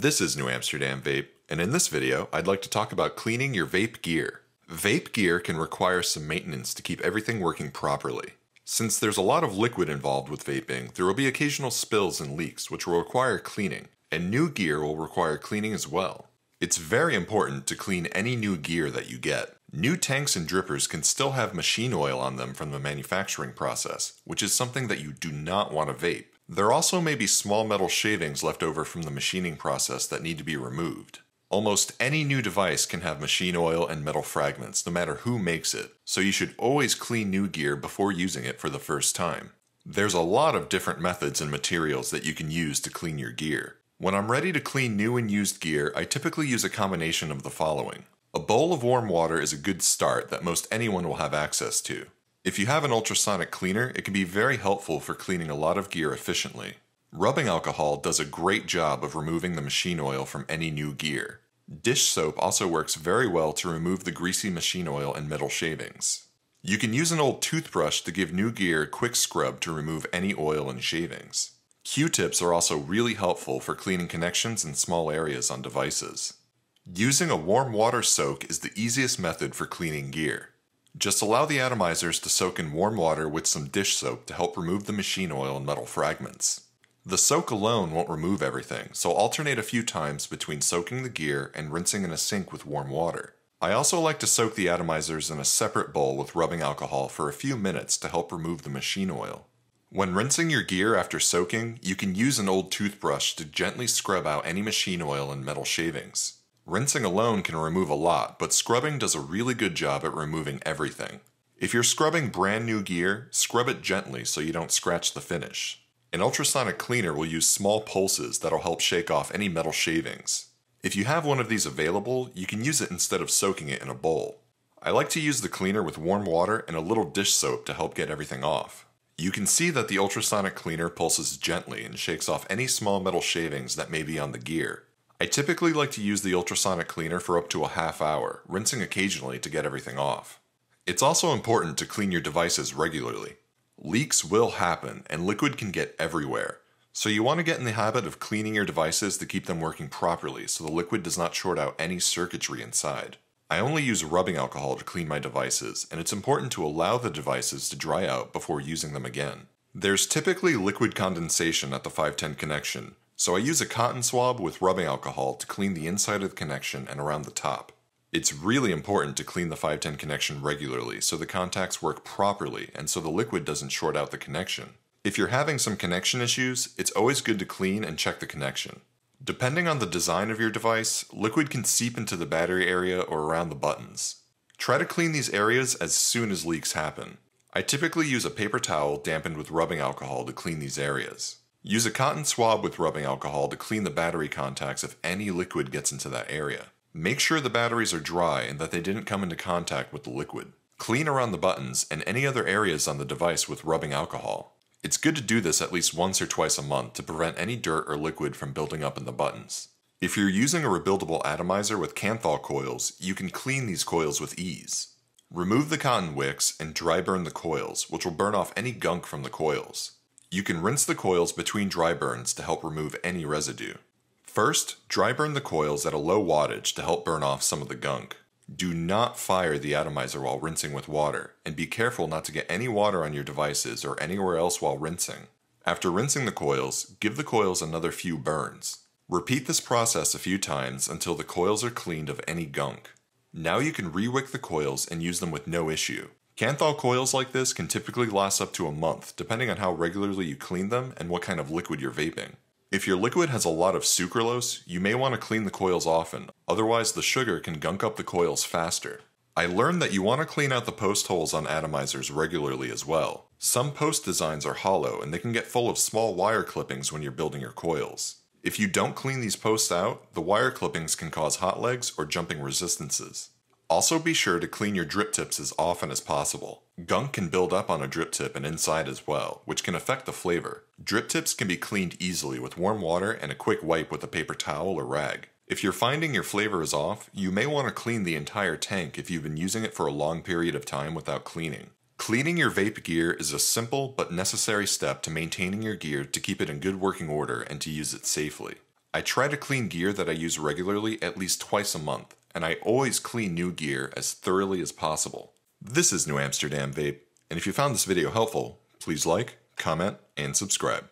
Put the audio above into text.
This is New Amsterdam Vape, and in this video, I'd like to talk about cleaning your vape gear. Vape gear can require some maintenance to keep everything working properly. Since there's a lot of liquid involved with vaping, there will be occasional spills and leaks which will require cleaning, and new gear will require cleaning as well. It's very important to clean any new gear that you get. New tanks and drippers can still have machine oil on them from the manufacturing process, which is something that you do not want to vape. There also may be small metal shavings left over from the machining process that need to be removed. Almost any new device can have machine oil and metal fragments, no matter who makes it, so you should always clean new gear before using it for the first time. There's a lot of different methods and materials that you can use to clean your gear. When I'm ready to clean new and used gear, I typically use a combination of the following. A bowl of warm water is a good start that most anyone will have access to. If you have an ultrasonic cleaner, it can be very helpful for cleaning a lot of gear efficiently. Rubbing alcohol does a great job of removing the machine oil from any new gear. Dish soap also works very well to remove the greasy machine oil and metal shavings. You can use an old toothbrush to give new gear a quick scrub to remove any oil and shavings. Q-tips are also really helpful for cleaning connections in small areas on devices. Using a warm water soak is the easiest method for cleaning gear. Just allow the atomizers to soak in warm water with some dish soap to help remove the machine oil and metal fragments. The soak alone won't remove everything, so alternate a few times between soaking the gear and rinsing in a sink with warm water. I also like to soak the atomizers in a separate bowl with rubbing alcohol for a few minutes to help remove the machine oil. When rinsing your gear after soaking, you can use an old toothbrush to gently scrub out any machine oil and metal shavings. Rinsing alone can remove a lot, but scrubbing does a really good job at removing everything. If you're scrubbing brand new gear, scrub it gently so you don't scratch the finish. An ultrasonic cleaner will use small pulses that'll help shake off any metal shavings. If you have one of these available, you can use it instead of soaking it in a bowl. I like to use the cleaner with warm water and a little dish soap to help get everything off. You can see that the ultrasonic cleaner pulses gently and shakes off any small metal shavings that may be on the gear. I typically like to use the ultrasonic cleaner for up to a half hour, rinsing occasionally to get everything off. It's also important to clean your devices regularly. Leaks will happen, and liquid can get everywhere, so you want to get in the habit of cleaning your devices to keep them working properly so the liquid does not short out any circuitry inside. I only use rubbing alcohol to clean my devices, and it's important to allow the devices to dry out before using them again. There's typically liquid condensation at the 510 connection, so I use a cotton swab with rubbing alcohol to clean the inside of the connection and around the top. It's really important to clean the 510 connection regularly so the contacts work properly and so the liquid doesn't short out the connection. If you're having some connection issues, it's always good to clean and check the connection. Depending on the design of your device, liquid can seep into the battery area or around the buttons. Try to clean these areas as soon as leaks happen. I typically use a paper towel dampened with rubbing alcohol to clean these areas. Use a cotton swab with rubbing alcohol to clean the battery contacts if any liquid gets into that area. Make sure the batteries are dry and that they didn't come into contact with the liquid. Clean around the buttons and any other areas on the device with rubbing alcohol. It's good to do this at least once or twice a month to prevent any dirt or liquid from building up in the buttons. If you're using a rebuildable atomizer with Kanthal coils, you can clean these coils with ease. Remove the cotton wicks and dry burn the coils, which will burn off any gunk from the coils. You can rinse the coils between dry burns to help remove any residue. First, dry burn the coils at a low wattage to help burn off some of the gunk. Do not fire the atomizer while rinsing with water, and be careful not to get any water on your devices or anywhere else while rinsing. After rinsing the coils, give the coils another few burns. Repeat this process a few times until the coils are cleaned of any gunk. Now you can re-wick the coils and use them with no issue. Kanthal coils like this can typically last up to a month, depending on how regularly you clean them and what kind of liquid you're vaping. If your liquid has a lot of sucralose, you may want to clean the coils often, otherwise the sugar can gunk up the coils faster. I learned that you want to clean out the post holes on atomizers regularly as well. Some post designs are hollow and they can get full of small wire clippings when you're building your coils. If you don't clean these posts out, the wire clippings can cause hot legs or jumping resistances. Also be sure to clean your drip tips as often as possible. Gunk can build up on a drip tip and inside as well, which can affect the flavor. Drip tips can be cleaned easily with warm water and a quick wipe with a paper towel or rag. If you're finding your flavor is off, you may want to clean the entire tank if you've been using it for a long period of time without cleaning. Cleaning your vape gear is a simple but necessary step to maintaining your gear to keep it in good working order and to use it safely. I try to clean gear that I use regularly at least twice a month, and I always clean new gear as thoroughly as possible. This is New Amsterdam Vape, and if you found this video helpful, please like, comment, and subscribe.